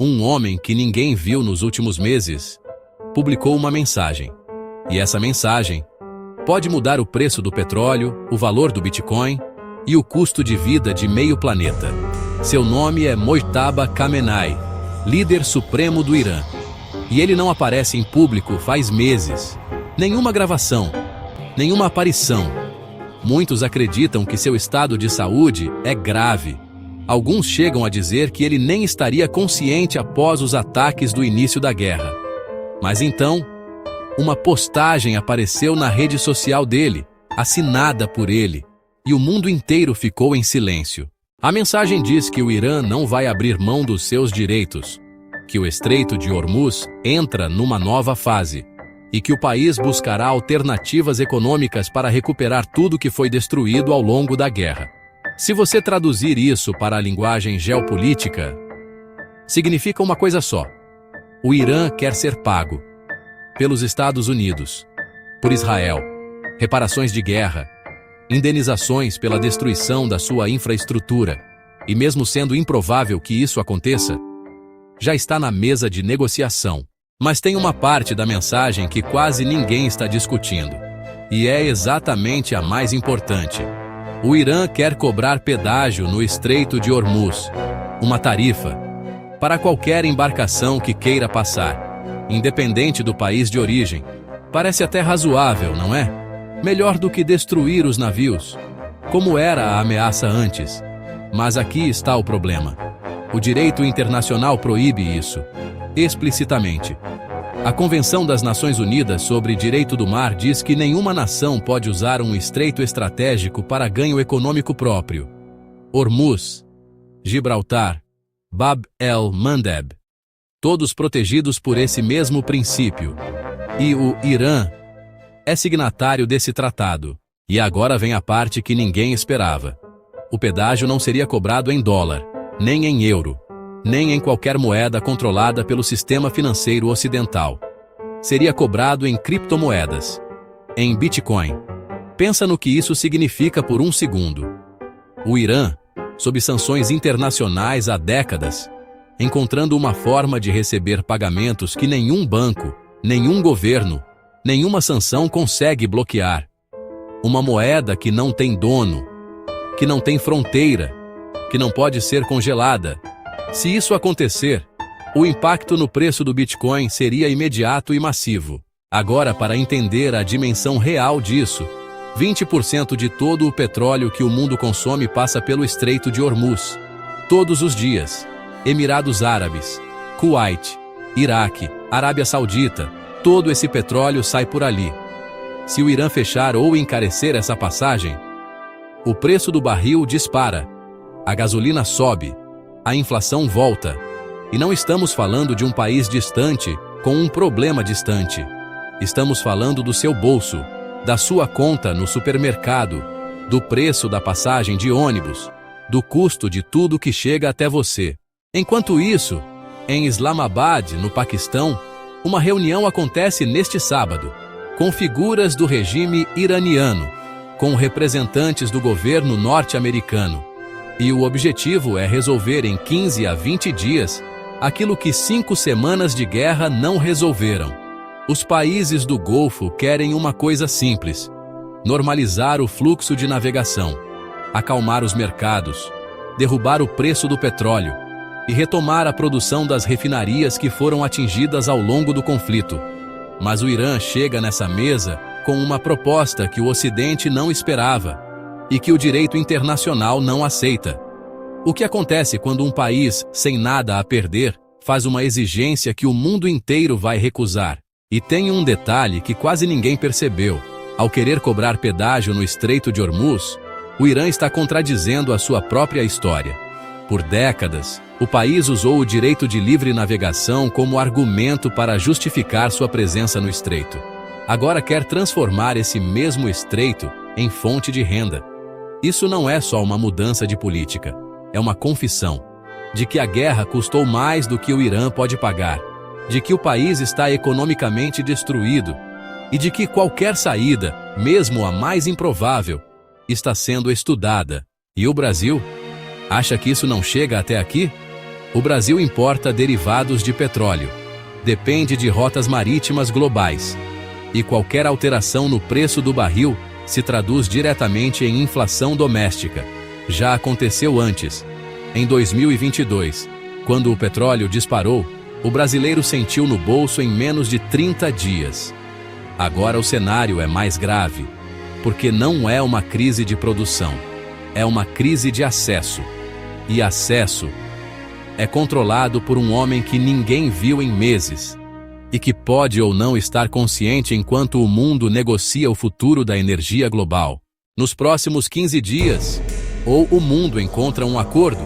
um homem que ninguém viu nos últimos meses, publicou uma mensagem. E essa mensagem pode mudar o preço do petróleo, o valor do Bitcoin e o custo de vida de meio planeta. Seu nome é Mojtaba Khamenei, líder supremo do Irã. E ele não aparece em público faz meses. Nenhuma gravação, nenhuma aparição. Muitos acreditam que seu estado de saúde é grave. Alguns chegam a dizer que ele nem estaria consciente após os ataques do início da guerra. Mas então, uma postagem apareceu na rede social dele, assinada por ele, e o mundo inteiro ficou em silêncio. A mensagem diz que o Irã não vai abrir mão dos seus direitos, que o Estreito de Hormuz entra numa nova fase, e que o país buscará alternativas econômicas para recuperar tudo que foi destruído ao longo da guerra. Se você traduzir isso para a linguagem geopolítica, significa uma coisa só. O Irã quer ser pago pelos Estados Unidos, por Israel, reparações de guerra, indenizações pela destruição da sua infraestrutura, e mesmo sendo improvável que isso aconteça, já está na mesa de negociação. Mas tem uma parte da mensagem que quase ninguém está discutindo, e é exatamente a mais importante. O Irã quer cobrar pedágio no Estreito de Hormuz, uma tarifa, para qualquer embarcação que queira passar, independente do país de origem. Parece até razoável, não é? Melhor do que destruir os navios, como era a ameaça antes. Mas aqui está o problema. O direito internacional proíbe isso, explicitamente. A Convenção das Nações Unidas sobre Direito do Mar diz que nenhuma nação pode usar um estreito estratégico para ganho econômico próprio. Hormuz, Gibraltar, Bab el-Mandeb, todos protegidos por esse mesmo princípio. E o Irã é signatário desse tratado. E agora vem a parte que ninguém esperava. O pedágio não seria cobrado em dólar, nem em euro, nem em qualquer moeda controlada pelo sistema financeiro ocidental. Seria cobrado em criptomoedas, em Bitcoin. Pensa no que isso significa por um segundo. O Irã, sob sanções internacionais há décadas, encontrando uma forma de receber pagamentos que nenhum banco, nenhum governo, nenhuma sanção consegue bloquear. Uma moeda que não tem dono, que não tem fronteira, que não pode ser congelada. Se isso acontecer, o impacto no preço do Bitcoin seria imediato e massivo. Agora, para entender a dimensão real disso, 20% de todo o petróleo que o mundo consome passa pelo Estreito de Hormuz. Todos os dias. Emirados Árabes, Kuwait, Iraque, Arábia Saudita, todo esse petróleo sai por ali. Se o Irã fechar ou encarecer essa passagem, o preço do barril dispara, a gasolina sobe, a inflação volta. E não estamos falando de um país distante com um problema distante. Estamos falando do seu bolso, da sua conta no supermercado, do preço da passagem de ônibus, do custo de tudo que chega até você. Enquanto isso, em Islamabad, no Paquistão, uma reunião acontece neste sábado, com figuras do regime iraniano, com representantes do governo norte-americano. E o objetivo é resolver em 15 a 20 dias aquilo que 5 semanas de guerra não resolveram. Os países do Golfo querem uma coisa simples: normalizar o fluxo de navegação, acalmar os mercados, derrubar o preço do petróleo e retomar a produção das refinarias que foram atingidas ao longo do conflito. Mas o Irã chega nessa mesa com uma proposta que o Ocidente não esperava e que o direito internacional não aceita. O que acontece quando um país, sem nada a perder, faz uma exigência que o mundo inteiro vai recusar? E tem um detalhe que quase ninguém percebeu. Ao querer cobrar pedágio no Estreito de Hormuz, o Irã está contradizendo a sua própria história. Por décadas, o país usou o direito de livre navegação como argumento para justificar sua presença no estreito. Agora quer transformar esse mesmo estreito em fonte de renda. Isso não é só uma mudança de política, é uma confissão de que a guerra custou mais do que o Irã pode pagar, de que o país está economicamente destruído e de que qualquer saída, mesmo a mais improvável, está sendo estudada. E o Brasil? Acha que isso não chega até aqui? O Brasil importa derivados de petróleo. Depende de rotas marítimas globais. E qualquer alteração no preço do barril se traduz diretamente em inflação doméstica. Já aconteceu antes. Em 2022, quando o petróleo disparou, o brasileiro sentiu no bolso em menos de 30 dias. Agora o cenário é mais grave, porque não é uma crise de produção, é uma crise de acesso. E acesso é controlado por um homem que ninguém viu em meses, e que pode ou não estar consciente enquanto o mundo negocia o futuro da energia global. Nos próximos 15 dias, ou o mundo encontra um acordo,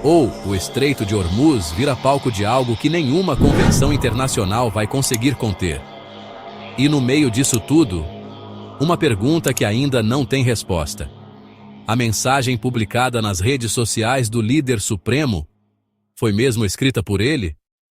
ou o Estreito de Hormuz vira palco de algo que nenhuma convenção internacional vai conseguir conter. E no meio disso tudo, uma pergunta que ainda não tem resposta. A mensagem publicada nas redes sociais do líder supremo foi mesmo escrita por ele?